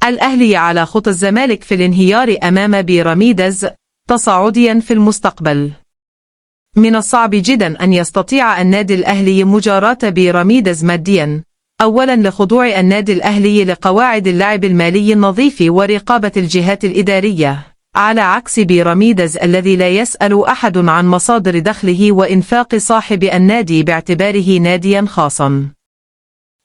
الأهلي على خطى الزمالك في الانهيار أمام بيراميدز تصاعديا في المستقبل. من الصعب جدا أن يستطيع النادي الأهلي مجاراة بيراميدز ماديا، أولا لخضوع النادي الأهلي لقواعد اللعب المالي النظيف ورقابة الجهات الإدارية، على عكس بيراميدز الذي لا يسأل أحد عن مصادر دخله وإنفاق صاحب النادي باعتباره ناديا خاصا.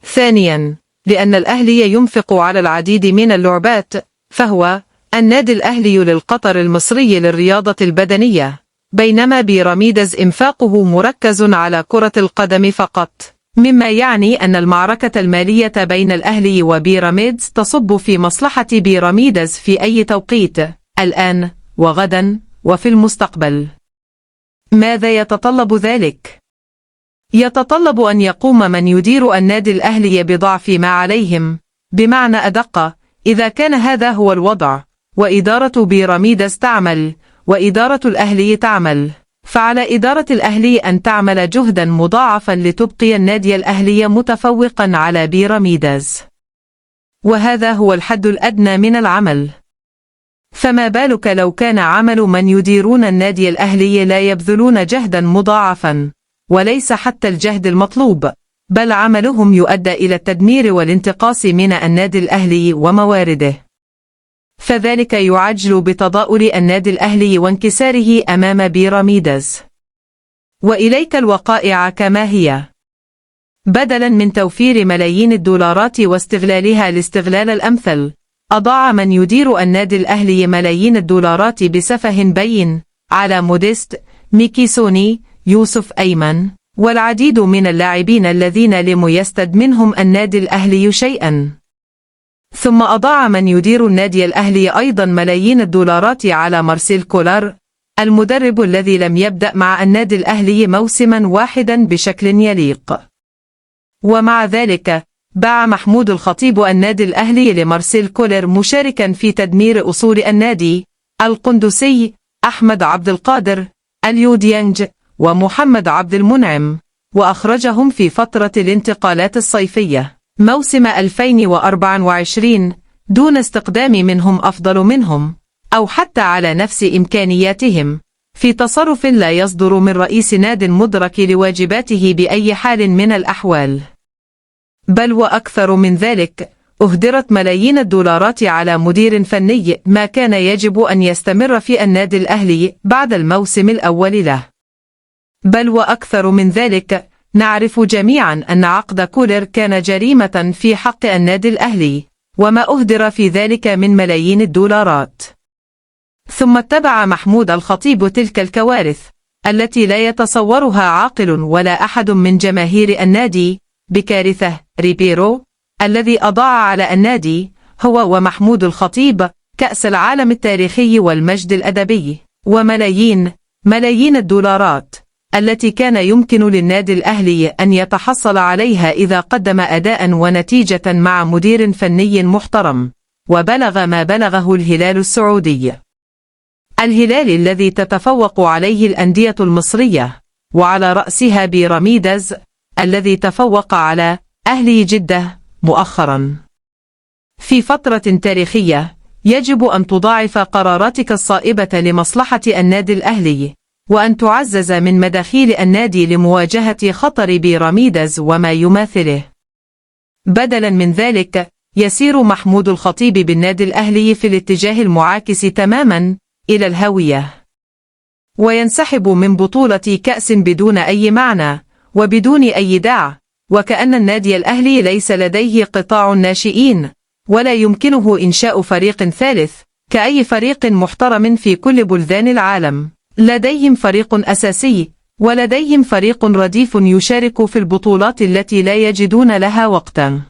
ثانيا، لأن الأهلي ينفق على العديد من اللعبات، فهو النادي الأهلي للقطر المصري للرياضة البدنية، بينما بيراميدز إنفاقه مركز على كرة القدم فقط، مما يعني أن المعركة المالية بين الأهلي وبيراميدز تصب في مصلحة بيراميدز في أي توقيت، الآن وغدا وفي المستقبل. ماذا يتطلب ذلك؟ يتطلب أن يقوم من يدير النادي الأهلي بضعف ما عليهم، بمعنى أدق، إذا كان هذا هو الوضع وإدارة بيراميدز تعمل وإدارة الأهلي تعمل، فعلى إدارة الأهلي أن تعمل جهدا مضاعفا لتبقي النادي الأهلي متفوقا على بيراميدز، وهذا هو الحد الأدنى من العمل. فما بالك لو كان عمل من يديرون النادي الأهلي لا يبذلون جهدا مضاعفا، وليس حتى الجهد المطلوب، بل عملهم يؤدى إلى التدمير والانتقاص من النادي الأهلي وموارده، فذلك يعجل بتضاؤل النادي الأهلي وانكساره أمام بيراميدز. وإليك الوقائع كما هي. بدلا من توفير ملايين الدولارات واستغلالها الاستغلال الأمثل، أضاع من يدير النادي الأهلي ملايين الدولارات بسفه بين على موديست، ميكي سوني، يوسف أيمن، والعديد من اللاعبين الذين لم يستد منهم النادي الأهلي شيئا. ثم أضاع من يدير النادي الأهلي أيضا ملايين الدولارات على مارسيل كولر، المدرب الذي لم يبدأ مع النادي الأهلي موسما واحدا بشكل يليق. ومع ذلك باع محمود الخطيب النادي الأهلي لمارسيل كولر مشاركا في تدمير أصول النادي، القندوسي، أحمد عبد القادر، اليو ديانج، ومحمد عبد المنعم، وأخرجهم في فترة الانتقالات الصيفية موسم 2024 دون استقدام منهم أفضل منهم، أو حتى على نفس إمكانياتهم، في تصرف لا يصدر من رئيس ناد مدرك لواجباته بأي حال من الأحوال. بل وأكثر من ذلك، أهدرت ملايين الدولارات على مدير فني ما كان يجب أن يستمر في النادي الأهلي بعد الموسم الأول له. بل وأكثر من ذلك، نعرف جميعا أن عقد كولر كان جريمة في حق النادي الأهلي، وما أهدر في ذلك من ملايين الدولارات. ثم اتبع محمود الخطيب تلك الكوارث التي لا يتصورها عاقل ولا أحد من جماهير النادي بكارثة ريبيرو الذي أضاع على النادي هو ومحمود الخطيب كأس العالم التاريخي والمجد الأدبي، وملايين الدولارات التي كان يمكن للنادي الأهلي أن يتحصل عليها إذا قدم أداء ونتيجة مع مدير فني محترم، وبلغ ما بلغه الهلال السعودي، الهلال الذي تتفوق عليه الأندية المصرية، وعلى رأسها بيراميدز الذي تفوق على أهلي جدة مؤخرا. في فترة تاريخية يجب أن تضاعف قراراتك الصائبة لمصلحة النادي الأهلي، وأن تعزز من مداخيل النادي لمواجهة خطر بيراميدز وما يماثله. بدلا من ذلك، يسير محمود الخطيب بالنادي الأهلي في الاتجاه المعاكس تماما إلى الهاوية، وينسحب من بطولة كأس بدون أي معنى وبدون أي داع، وكأن النادي الأهلي ليس لديه قطاع ناشئين، ولا يمكنه إنشاء فريق ثالث كأي فريق محترم في كل بلدان العالم. لديهم فريق أساسي، ولديهم فريق رديف يشارك في البطولات التي لا يجدون لها وقتا.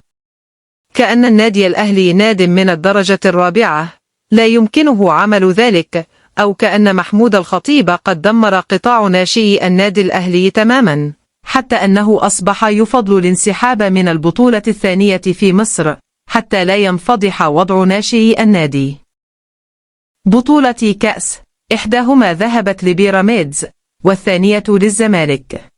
كأن النادي الأهلي ناد من الدرجة الرابعة لا يمكنه عمل ذلك، أو كأن محمود الخطيب قد دمر قطاع ناشئي النادي الأهلي تماما، حتى أنه أصبح يفضل الانسحاب من البطولة الثانية في مصر حتى لا ينفضح وضع ناشئي النادي. بطولة كأس، إحداهما ذهبت لبيراميدز والثانية للزمالك.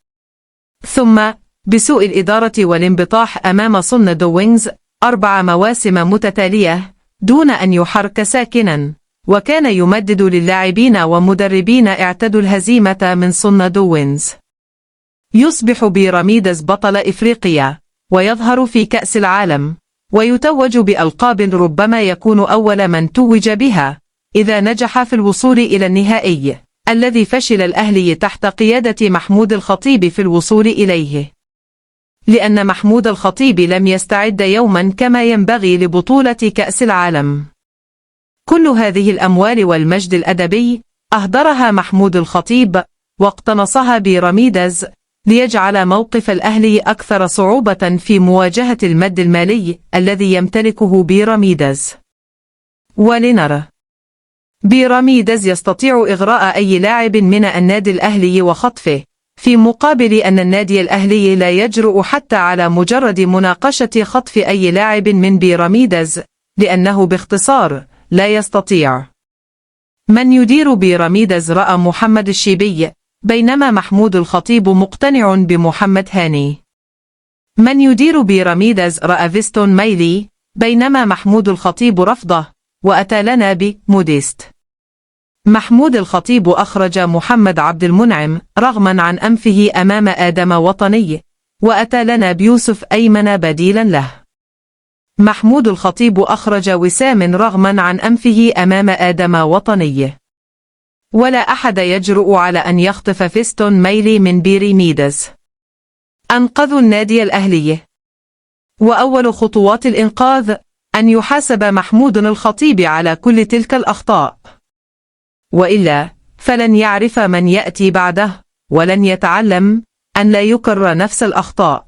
ثم بسوء الإدارة والانبطاح أمام صن داونز 4 مواسم متتالية، دون أن يحرك ساكنا، وكان يمدد للاعبين ومدربين اعتدوا الهزيمة من صن داونز. يصبح بيراميدز بطل إفريقيا، ويظهر في كأس العالم، ويتوج بألقاب ربما يكون أول من توج بها إذا نجح في الوصول إلى النهائي الذي فشل الأهلي تحت قيادة محمود الخطيب في الوصول إليه، لأن محمود الخطيب لم يستعد يوما كما ينبغي لبطولة كأس العالم. كل هذه الأموال والمجد الأدبي أهدرها محمود الخطيب، واقتنصها بيراميدز ليجعل موقف الأهلي أكثر صعوبة في مواجهة المد المالي الذي يمتلكه بيراميدز. ولنرى. بيراميدز يستطيع إغراء أي لاعب من النادي الأهلي وخطفه، في مقابل أن النادي الأهلي لا يجرؤ حتى على مجرد مناقشة خطف أي لاعب من بيراميدز، لأنه باختصار لا يستطيع. من يدير بيراميدز رأى محمد الشيبي، بينما محمود الخطيب مقتنع بمحمد هاني. من يدير بيراميدز رأى فيستون مايلي، بينما محمود الخطيب رفضه، وأتى لنا بموديست. محمود الخطيب أخرج محمد عبد المنعم رغما عن أنفه أمام آدم وطني، وأتى لنا بيوسف أيمن بديلا له. محمود الخطيب أخرج وسام رغما عن أنفه أمام آدم وطني، ولا أحد يجرؤ على أن يخطف فيستون مايلي من بيراميدز. أنقذوا النادي الأهلي، وأول خطوات الإنقاذ أن يحاسب محمود الخطيب على كل تلك الأخطاء، وإلا فلن يعرف من يأتي بعده، ولن يتعلم أن لا يكرر نفس الأخطاء.